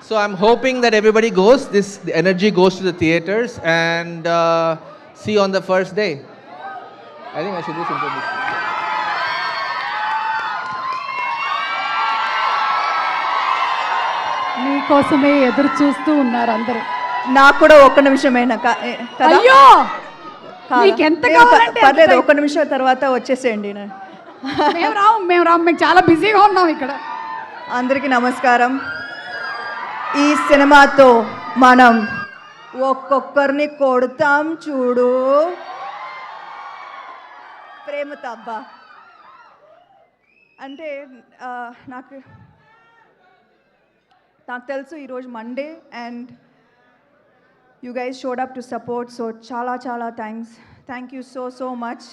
So I'm hoping that everybody goes. The energy goes to the theaters, and see you on the first day. I think I should do some introduction. మీకోసమే ఎదురు చూస్తూ ఉన్నారు అందరూ. నాకు కూడా ఒక్క నిమిషమేనా అయ్యో మీకెంత కావాలంటే పర్లేదు, ఒక్క నిమిషం తర్వాత వచ్చేసేయండి. మేము రాము మేము చాలా బిజీగా ఉన్నాం ఇక్కడ. అందరికీ నమస్కారం. ఈ సినిమాతో మనం ఒక్కొక్కరిని కొడతాం చూడు ప్రేమతో. అబ్బా అంటే నాకు తెలుసు ఈరోజు Monday and you guys showed up to support. So చాలా చాలా థ్యాంక్ యూ సో మచ్.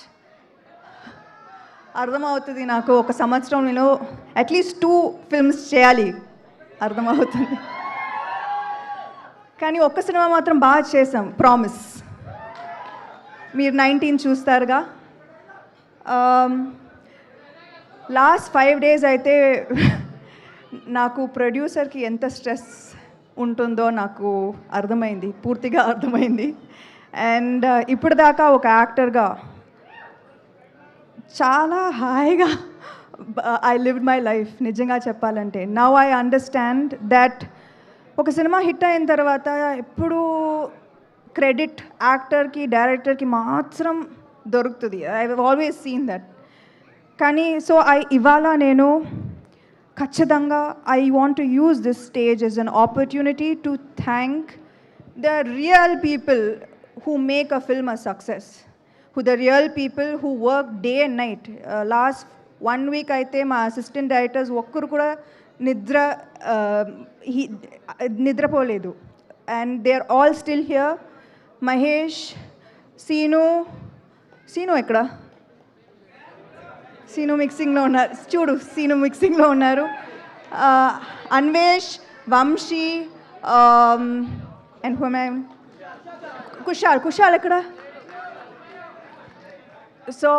అర్థమవుతుంది నాకు, ఒక సంవత్సరం నేను అట్లీస్ట్ 2 ఫిల్మ్స్ చేయాలి, అర్థమవుతుంది. కానీ ఒక్క సినిమా మాత్రం బాగా చేసాం, ప్రామిస్. మీరు 19 చూస్తారుగా. లాస్ట్ 5 days అయితే నాకు ప్రొడ్యూసర్కి ఎంత స్ట్రెస్ ఉంటుందో నాకు అర్థమైంది, పూర్తిగా అర్థమైంది. అండ్ ఇప్పుడు దాకా ఒక యాక్టర్గా చాలా హాయిగా ఐ లివ్డ్ మై లైఫ్, నిజంగా చెప్పాలంటే. నౌ ఐ అండర్స్టాండ్ దట్ ఒక సినిమా హిట్ అయిన తర్వాత ఎప్పుడు క్రెడిట్ యాక్టర్కి డైరెక్టర్కి మాత్రం దొరుకుతుంది. I have always seen that. కానీ సో ఇవాళ నేను ఖచ్చితంగా I want to use this stage as an opportunity to thank the real people who make a film a success, who the real people who work day and night. Last 1 week అయితే మా assistant directors ఒక్కరు కూడా నిద్రపోలేదు. And they are all still here. Mahesh, Seenu ఎక్కడ? సీను మిక్సింగ్లో ఉన్నారు, చూడు scene మిక్సింగ్లో ఉన్నారు. అన్వేష్, వంశీ అండ్ కుషాల్ ఎక్కడ? సో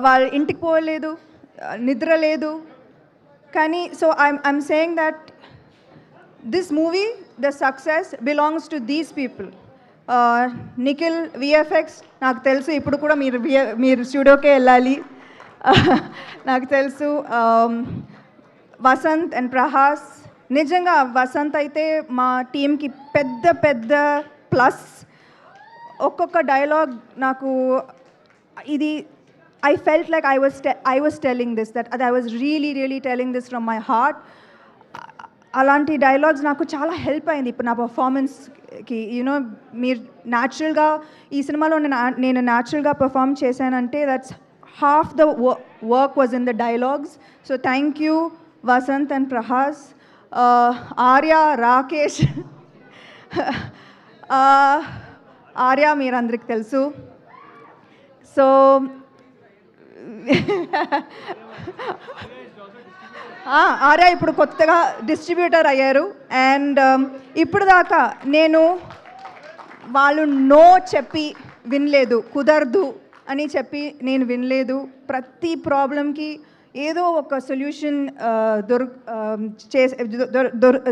వాళ్ళ ఇంటికి పోలేదు, నిద్ర లేదు. కానీ so I'm saying that this movie the success belongs to these people. Nikhil VFX, నాకు తెలుసు ఇప్పుడు కూడా మీరు స్టూడియోకే వెళ్ళాలి, నాకు తెలుసు. వసంత్ అండ్ ప్రహాస్, నిజంగా వసంత్ అయితే మా టీంకి పెద్ద ప్లస్. ఒక్కొక్క డైలాగ్ నాకు ఇది I felt like I was telling this, that I was really telling this from my heart. అలాంటి డైలాగ్స్ నాకు చాలా హెల్ప్ అయింది ఇప్పుడు నా పర్ఫార్మెన్స్కి. యూనో మీరు న్యాచురల్గా ఈ సినిమాలో నేను న్యాచురల్గా పర్ఫామ్ చేశానంటే that's half the work was in the dialogues. So thank you Vasant and Prahas. Arya, Rakesh. Arya meer andriki telusu. So Arya ఇప్పుడు కొత్తగా డిస్ట్రిబ్యూటర్ అయ్యారు. అండ్ ఇప్పుడు దాకా నేను వాళ్ళు నో చెప్పి వినలేదు, కుదరదు అని చెప్పి నేను వినలేదు. ప్రతి ప్రాబ్లంకి ఏదో ఒక సొల్యూషన్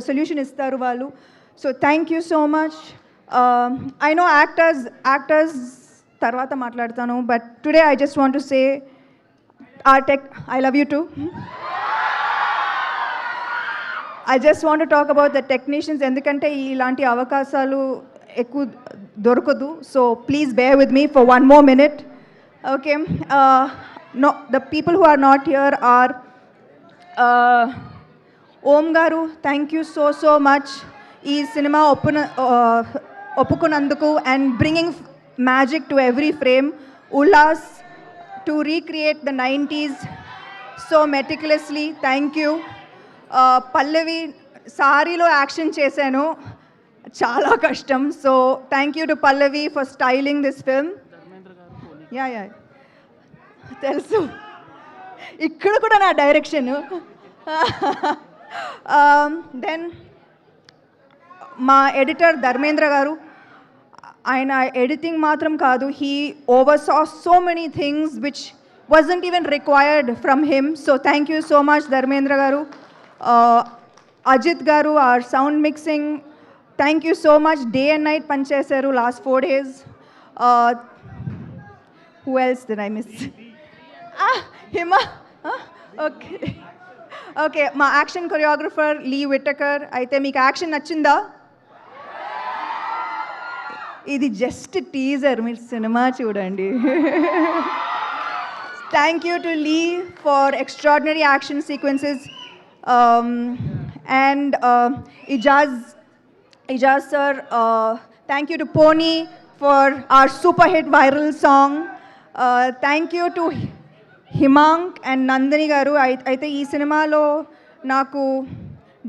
సొల్యూషన్ ఇస్తారు వాళ్ళు. So thank you so much. I know actors తర్వాత మాట్లాడతాను, but today I just want to say I love you too. I just want to talk about the technicians, ఎందుకంటే ఇలాంటి అవకాశాలు ఎక్కువ దొరకదు. So please bear with me for 1 more minute. Okay, no, the people who are not here are Om Garu, thank you so much. Ee cinema oppukunanduku and bringing magic to every frame. Ullas, to recreate the 90s so meticulously, thank you. Pallavi, sarilo action chesanu, chala kashtam. So thank you to Pallavi for styling this film. Yeah తెలుసు, ఇక్కడ కూడా నా direction. Then మా editor Dharmendra garu, ఆయన editing మాత్రం కాదు, he oversaw so many things which wasn't even required from him. So thank you so much Dharmendra గారు. అజిత్ గారు, our sound mixing, thank you so much. Day and night పనిచేశారు last 4 days. Who else did I miss? Hima. Okay, మా action choreographer లీ Whittaker. అయితే మీకు action నచ్చిందా? ఇది just teaser, మీరు cinema చూడండి. Thank you to Lee for extraordinary action sequences. And Ijaz sir, thank you to Pony for our super hit viral song. Thank you to Himang and Nandini garu. Aithe ee cinemalo naku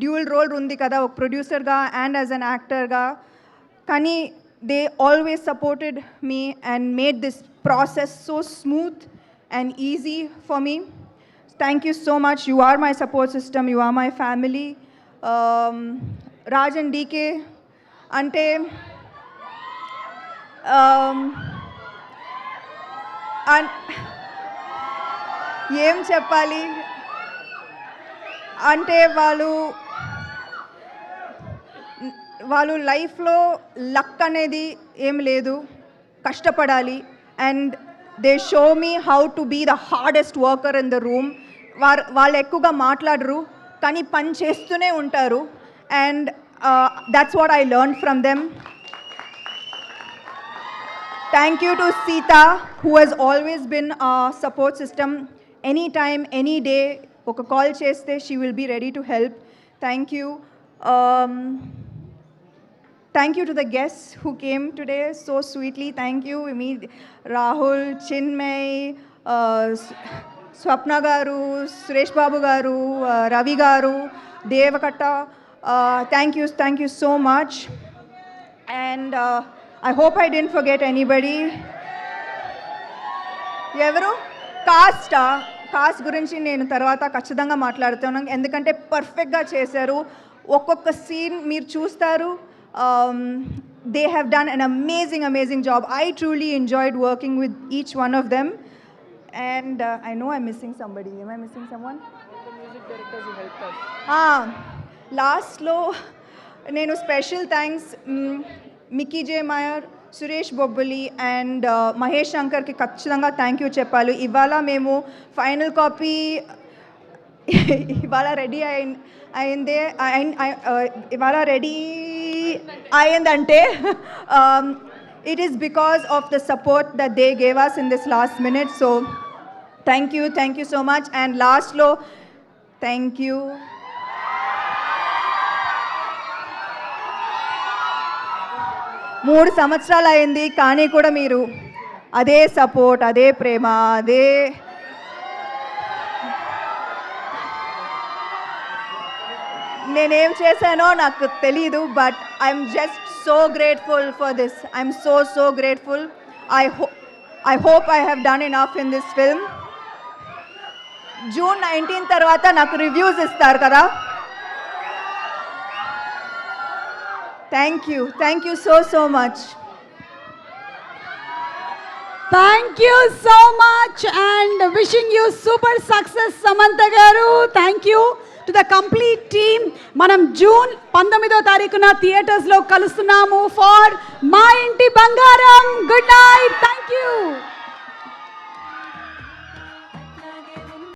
dual role undi kada, ok producer ga and as an actor ga. Kani they always supported me and made this process so smooth and easy for me. Thank you so much. You are my support system. You are my family. Raj and DK, ante ఏం చెప్పాలి అంటే వాళ్ళు లైఫ్లో luck అనేది ఏం లేదు, కష్టపడాలి. And they show me how to be the hardest worker in the room. వాళ్ళు ఎక్కువగా మాట్లాడరు కానీ పని చేస్తూనే ఉంటారు. And that's what I learn from them. Thank you to Sita, who has always been a support system. Anytime, any day, oka call cheste, she will be ready to help. Thank you. Thank you to the guests who came today so sweetly. Thank you. Rahul, Chinmay, Swapna garu, Suresh Babu garu, Ravi garu, Devakatta. Thank you so much. And I hope I didn't forget anybody. ఎవరు cost గురించి నేను తర్వాత ఖచ్చితంగా మాట్లాడుతున్నాను, ఎందుకంటే పర్ఫెక్ట్గా చేశారు. ఒక్కొక్క సీన్ మీరు చూస్తారు. They have done an amazing job. I truly enjoyed working with each one of them. And I know I'm missing somebody. Am I missing someone? The music directors who helped us. లాస్ట్లో నేను special thanks Mickey J Meyer, Suresh Bobbili and Mahesh శంకర్కి ఖచ్చితంగా thank you చెప్పాలి. ఇవాళ మేము final copy ఇవాళ ready అయిందంటే it is because of the support that they gave us in this last minute. So thank you so much. And last lo, thank you. 3 సంవత్సరాలు అయింది కానీ కూడా మీరు అదే సపోర్ట్, అదే ప్రేమ, అదే నేనేం చేశానో నాకు తెలీదు. But I'm just so grateful for this. I'm so grateful. I hope I have done enough in this film. June 19 తర్వాత నాకు రివ్యూస్ ఇస్తారు కదా. Thank you so much. Thank you so much and wishing you super success, Samantha garu. Thank you to the complete team. Manam June 19వ తారీఖున theatres లో కలుస్తున్నాము for మా ఇంటి బంగారం. Good night. Thank you.